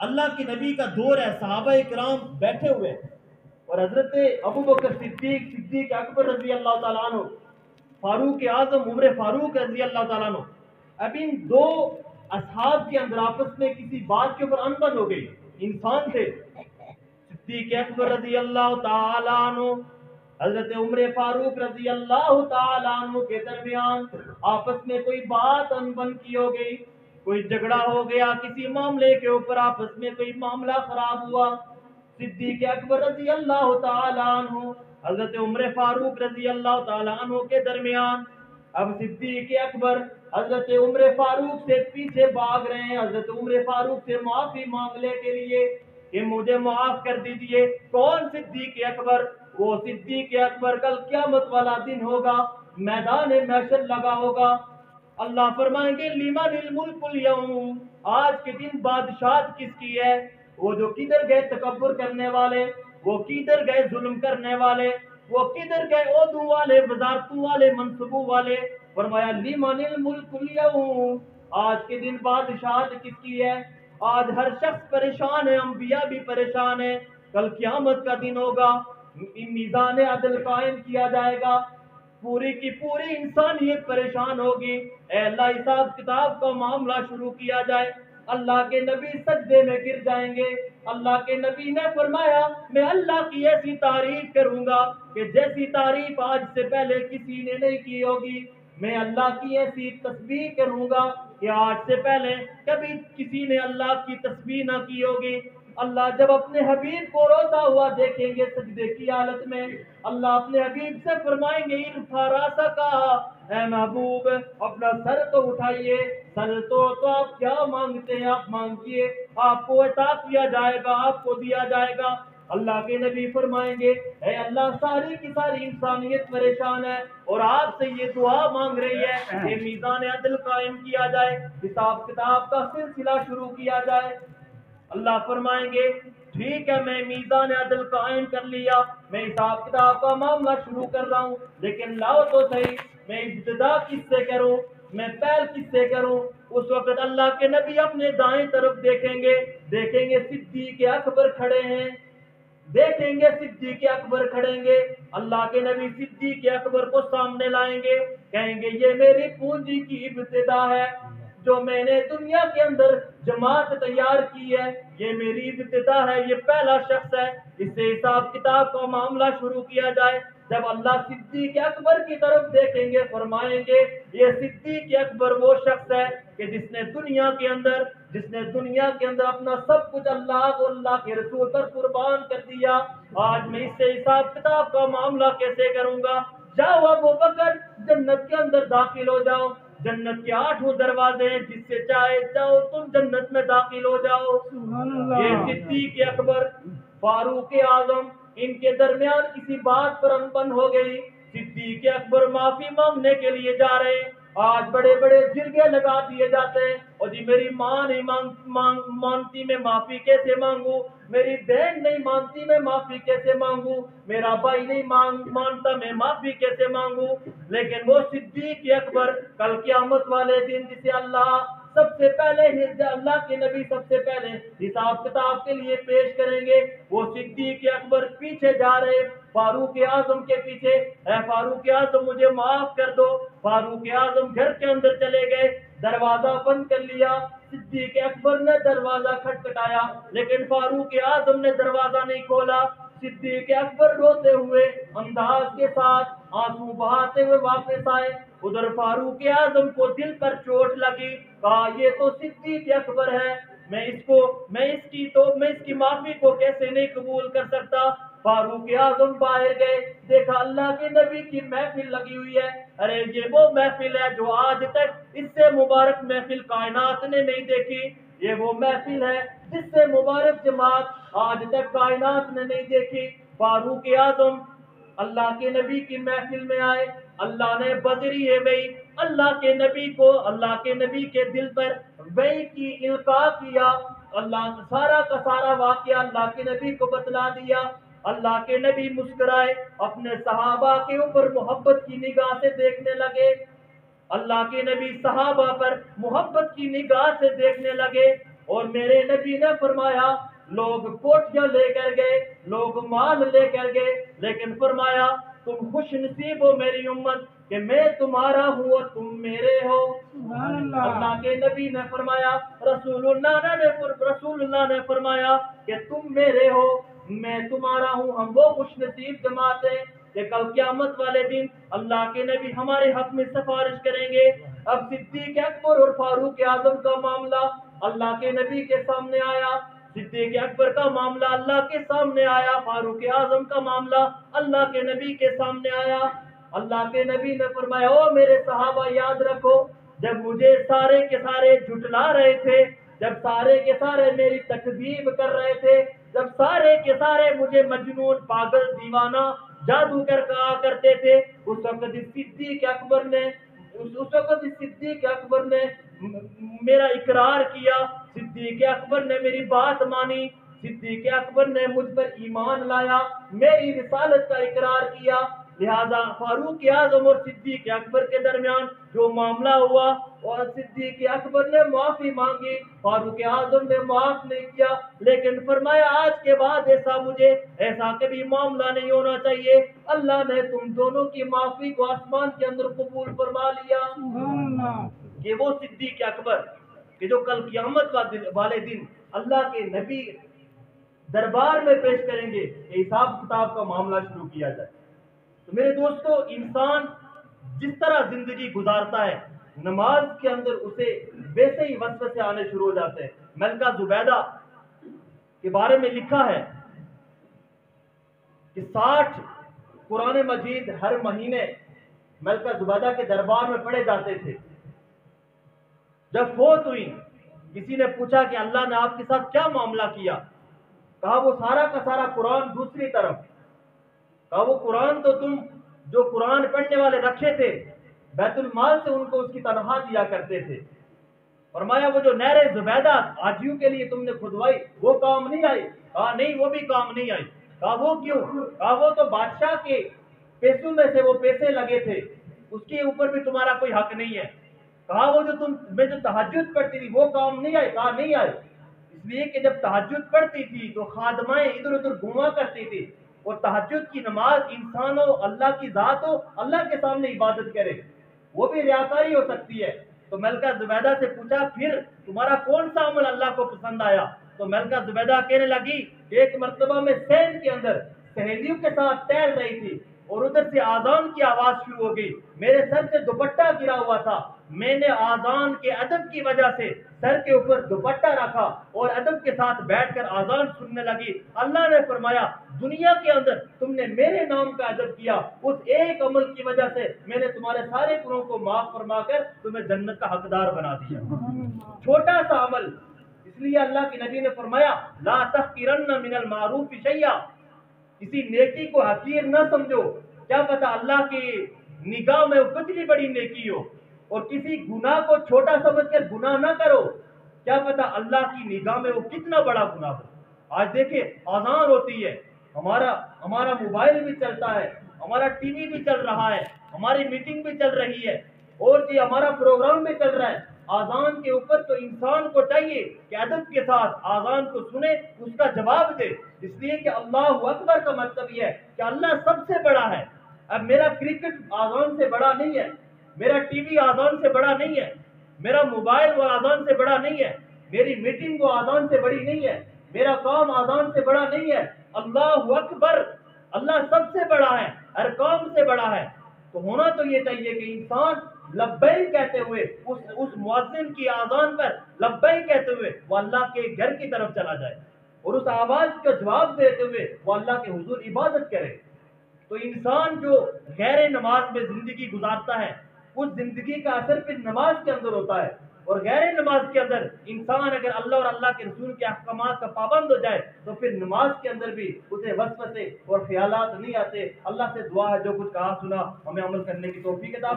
اللہ کے نبی کا دور ہے، صحابہ کرام بیٹھے ہوئے ہیں، اور حضرت ابو بکر صدیق، صدیق اکبر رضی اللہ تعالیٰ عنہ، فاروق اعظم عمر فاروق رضی اللہ تعالیٰ عنہ، اب ان دو اصحاب کے اندر آپس میں کسی بات کے اوپر انبن ہو گئی، انسان تھے، صدیق اکبر رضی اللہ تعالیٰ عنہ حضرت عمر فاروق رضی اللہ تعالیٰ عنہ کے درمیان آپس میں کوئی بات انبن کی ہو گئی، کوئی جھگڑا ہو گیا کسی معاملے کے اوپر، آپس میں کوئی معاملہ خراب ہوا، صدیق اکبر رضی اللہ تعالیٰ عنہ حضرت عمر فاروق رضی اللہ تعالیٰ عنہ کے درمیان، اب صدیق اکبر حضرت عمر فاروق سے پیچھے بھاگ رہے ہیں، حضرت عمر فاروق سے معافی مانگنے کے لیے کہ مجھے معاف کر دیجئے۔ کون صدیق اکبر؟ وہ صدیق اکبر کل قیامت والا دن ہوگا، میدان محشر لگا ہوگا، اللہ فرمائیں گے لمن الملک اليوم، آج کے دن بادشاہت کس کی ہے؟ وہ جو کدھر گئے تکبر کرنے والے، وہ کدھر گئے ظلم کرنے والے، وہ کدھر گئے عہدوں والے، وزارتوں والے، منصبوں والے؟ فرمایا لمن الملک اليوم، آج کے دن بادشاہت کس کی ہے؟ آج ہر شخص پریشان ہے، انبیاء بھی پریشان ہیں، کل قیامت کا دن ہوگا، میزان عدل قائم کیا جائے گا، پوری کی پوری انسانیت پریشان ہوگی، اے اللہ حساب کتاب کا معاملہ شروع کیا جائے، اللہ کے نبی سجدے میں گر جائیں گے، اللہ کے نبی نے فرمایا میں اللہ کی ایسی تعریف کروں گا کہ جیسی تعریف آج سے پہلے کسی نے نہیں کی ہوگی، میں اللہ کی ایسی تسبیح کروں گا کہ آج سے پہلے کبھی کسی نے اللہ کی تسبیح نہ کی ہوگی۔ اللہ جب اپنے حبیب کو روتا ہوا دیکھیں گے سجدے کی حالت میں، اللہ اپنے حبیب سے فرمائیں گے ارفع راسک، اے محبوب اپنا سر تو اٹھائیے، سر تو آپ کیا مانگتے ہیں آپ مانگیے، آپ کو عطا کیا جائے گا، آپ کو دیا جائے گا۔ اللہ کے نبی فرمائیں گے اے اللہ ساری کی ساری انسانیت پریشان ہے اور آپ سے یہ دعا مانگ رہی ہے کہ میزان عدل قائم کیا جائے، حساب کتاب کا سلسلہ شروع کیا جائے۔ اللہ فرمائیں گے ٹھیک ہے میں میزان عدل قائم کر لیا، میں حساب کتاب کا معاملہ شروع کر رہا ہوں، لیکن لاؤ تو صحیح میں ابتدا کس سے کروں، میں پہل کس سے کروں؟ اس وقت اللہ کے نبی اپنے دائیں طرف دیکھیں گے صدیق اکبر کھڑے ہیں، دیکھیں گے صدیق اکبر کھڑیں گے، اللہ کے نبی صدیق اکبر کو سامنے لائیں گے، کہیں گے یہ میری پونجی کی ابتدا ہے، جو میں نے دنیا کے اندر جماعت تیار کی ہے، یہ میری ابتدا ہے، یہ پہلا شخص ہے، اس سے حساب کتاب کا معاملہ شروع کیا جائے۔ جب اللہ صدیق اکبر کی طرف دیکھیں گے فرمائیں گے یہ صدیق اکبر وہ شخص ہے کہ جس نے دنیا کے اندر اپنا سب کچھ اللہ کو اللہ کے رسول پر قربان کر دیا، آج میں اس سے حساب کتاب کا معاملہ کیسے کروں گا؟ جاؤ ابو بکر جنت کے اندر داخل ہو جاؤ، جنت کے 8 دروازے ہیں، جس سے چاہے جاؤ تم جنت میں داخل ہو جاؤ۔ یہ صدیق اکبر فاروق اعظم ان کے درمیان کسی بات پر انبن ہو گئی، صدیق اکبر معافی مانگنے کے لیے جا رہے ہیں، آج بڑے بڑے جرگے لگا دیے جاتے ہیں، اور جی میری ماں نہیں مانتی میں معافی کیسے مانگوں، میری بہن نہیں مانتی میں معافی کیسے مانگوں، میرا بھائی نہیں مانتا میں معافی کیسے مانگوں۔ لیکن وہ صدیق اکبر کل قیامت والے دن جسے اللہ سب سے پہلے اللہ کے نبی سب سے پہلے حساب کتاب کے لیے پیش کریں گے، وہ صدیق اکبر پیچھے جا رہے فاروق اعظم کے پیچھے، اے فاروق اعظم مجھے معاف کر دو، فاروق اعظم گھر کے اندر چلے گئے، دروازہ بند کر لیا، صدیق اکبر نے دروازہ کھٹکھٹایا لیکن فاروق اعظم نے دروازہ نہیں کھولا، صدیق اکبر روتے ہوئے انداز کے ساتھ آنسو بہاتے ہوئے واپس آئے، ادھر فاروق اعظم کو دل پر چوٹ لگی، کہا یہ تو صدیق اکبر ہے، میں اس کی معافی کو کیسے نہیں قبول کر سکتا۔ فاروق اعظم باہر گئے، دیکھا اللہ کے نبی کی محفل لگی ہوئی ہے، ارے یہ وہ محفل ہے جو آج تک اس سے مبارک محفل کائنات نے نہیں دیکھی، یہ وہ محفل ہے جس سے مبارک جماعت آج تک کائنات نے نہیں دیکھی۔ فاروق اعظم اللہ کے نبی کی محفل میں آئے، اللہ نے بذریعہ وحی اللہ کے نبی کے دل پر وحی کی القاء کیا، اللہ سارا کا سارا واقعہ اللہ کے نبی کو بتلا دیا، اللہ کے نبی مسکرائے، اپنے صحابہ کے اوپر محبت کی نگاہ سے دیکھنے لگے، اللہ کے نبی صحابہ پر محبت کی نگاہ سے دیکھنے لگے، اور میرے نبی نے فرمایا لوگ کوٹیاں لے کر گئے، لوگ مال لے کر گئے، لیکن فرمایا تم خوش نصیب ہو میری امت کہ میں تمہارا ہوں اور تم میرے ہو۔ اللہ کے نبی نے فرمایا، رسول اللہ نے فرمایا کہ تم میرے ہو میں تمہارا ہوں۔ ہم وہ خوش نصیب جماعت ہیں کہ کل قیامت والے دن اللہ کے نبی ہمارے حق میں سفارش کریں گے۔ اب صدیق اکبر اور فاروق اعظم کا معاملہ اللہ کے نبی کے سامنے آیا، صدیق اکبر کا معاملہ اللہ کے سامنے آیا، فاروق اعظم کا معاملہ اللہ کے نبی کے سامنے آیا۔ اللہ کے نبی نے فرمایا او میرے صحابہ یاد رکھو، جب مجھے سارے کے سارے جھٹلا رہے تھے، جب سارے کے سارے میری تکذیب کر رہے تھے، جب سارے کے سارے مجھے مجنون، پاگل، دیوانہ، جادوگر کہا کرتے تھے، اس وقت صدیق اکبر نے میرا اقرار کیا، صدیق اکبر نے میری بات مانی، صدیق اکبر نے مجھ پر ایمان لایا، میری رسالت کا اقرار کیا۔ لہذا فاروق اعظم اور صدیق اکبر کے درمیان جو معاملہ ہوا اور صدیق اکبر نے معافی مانگی، فاروق اعظم نے معاف نہیں کیا، لیکن فرمایا آج کے بعد ایسا کبھی معاملہ نہیں ہونا چاہیے۔ اللہ نے تم دونوں کی معافی کو آسمان کے اندر قبول فرما لیا۔ یہ وہ صدیق اکبر کہ جو کل قیامت والے دن اللہ کے نبی دربار میں پیش کریں گے کہ حساب کتاب کا معاملہ شروع کیا جائے۔ تو میرے دوستو، انسان جس طرح زندگی گزارتا ہے، نماز کے اندر اسے ویسے ہی وسوسے آنے شروع ہو جاتے ہیں۔ ملکہ زبیدہ کے بارے میں لکھا ہے کہ 60 قرآن مجید ہر مہینے ملکہ زبیدہ کے دربار میں پڑھے جاتے تھے۔ جب فوت ہوئی، کسی نے پوچھا کہ اللہ نے آپ کے ساتھ کیا معاملہ کیا؟ کہا وہ سارا کا سارا قرآن دوسری طرف۔ کہا وہ قرآن تو تم جو قرآن پڑھنے والے رکھے تھے بیت المال سے ان کو اس کی تنخواہ دیا کرتے تھے۔ فرمایا وہ جو نہر زبیدہ حاجیوں کے لیے تم نے کھدوائی وہ کام نہیں آئی؟ کہا نہیں وہ بھی کام نہیں آئی۔ کہا وہ کیوں؟ کہا وہ تو بادشاہ کے پیسوں میں سے وہ پیسے لگے تھے، اس کے اوپر بھی تمہارا کوئی حق نہیں ہے۔ کہا وہ جو میں جو تہجد پڑھتی تھی وہ کام نہیں آئی؟ کہا نہیں آئی، اس لیے کہ جب تہجد پڑھتی تھی تو خادمائیں ادھر ادھر گھوما کرتی تھی، اور تہجد کی نماز انسان ہو، اللہ کی ذات ہو، اللہ کے سامنے عبادت کرے، وہ بھی ریاکاری ہو سکتی ہے۔ تو ملکہ زبیدہ سے پوچھا پھر تمہارا کون سا عمل اللہ کو پسند آیا؟ تو ملکہ زبیدہ کہنے لگی کہ ایک مرتبہ میں سین کے اندر سہیلیوں کے ساتھ ٹہل رہی تھی اور ادھر سے آذان کی آواز شروع ہو گئی، میرے سر سے دوپٹہ گرا ہوا تھا، میں نے آذان کے ادب کی وجہ سے سر کے اوپر دوپٹہ رکھا اور ادب کے ساتھ بیٹھ کر آذان سننے لگی۔ اللہ نے فرمایا دنیا کے اندر تم نے میرے نام کا ادب کیا، اس ایک عمل کی وجہ سے میں نے تمہارے سارے گناہوں کو معاف فرما کر تمہیں جنت کا حقدار بنا دیا۔ چھوٹا سا عمل، اس لیے اللہ کے نبی نے فرمایا لا تحقرن من المعروف شیئا، کسی نیکی کو حقیر نہ سمجھو، کیا پتہ اللہ کی نگاہ میں وہ کتنی بڑی نیکی ہو، اور کسی گناہ کو چھوٹا سمجھ کر گناہ نہ کرو، کیا پتہ اللہ کی نگاہ میں وہ کتنا بڑا گناہ ہو۔ آج دیکھیں آذان ہوتی ہے، ہمارا موبائل بھی چلتا ہے، ہمارا ٹی وی بھی چل رہا ہے، ہماری میٹنگ بھی چل رہی ہے، اور جی ہمارا پروگرام بھی چل رہا ہے۔ آذان کے اوپر تو انسان کو چاہیے کہ ادب کے ساتھ آذان کو سنے، اس کا جواب دے، اس لیے کہ اللہ اکبر کا مطلب یہ ہے کہ اللہ سب سے بڑا ہے۔ اب میرا کرکٹ آذان سے بڑا نہیں ہے، میرا ٹی وی آذان سے بڑا نہیں ہے، میرا موبائل وہ آذان سے بڑا نہیں ہے، میری میٹنگ وہ آذان سے بڑی نہیں ہے، میرا کام آذان سے بڑا نہیں ہے۔ اللہ اکبر، اللہ سب سے بڑا ہے، ہر کام سے بڑا ہے۔ تو ہونا تو یہ چاہیے کہ انسان لبیک کہتے ہوئے اس مؤذن کی آذان پر لبیک کہتے ہوئے وہ اللہ کے گھر کی طرف چلا جائے، اور اس آواز کا جواب دیتے ہوئے وہ اللہ کے حضور عبادت کرے۔ تو انسان جو غیر نماز میں زندگی گزارتا ہے اس زندگی کا اثر پھر نماز کے اندر ہوتا ہے، اور غیر نماز کے اندر انسان اگر اللہ اور اللہ کے رسول کے احکامات کا پابند ہو جائے تو پھر نماز کے اندر بھی اسے وسوسے اور خیالات نہیں آتے۔ اللہ سے دعا ہے جو کچھ کہا سنا ہمیں عمل کرنے کی توفیق عطا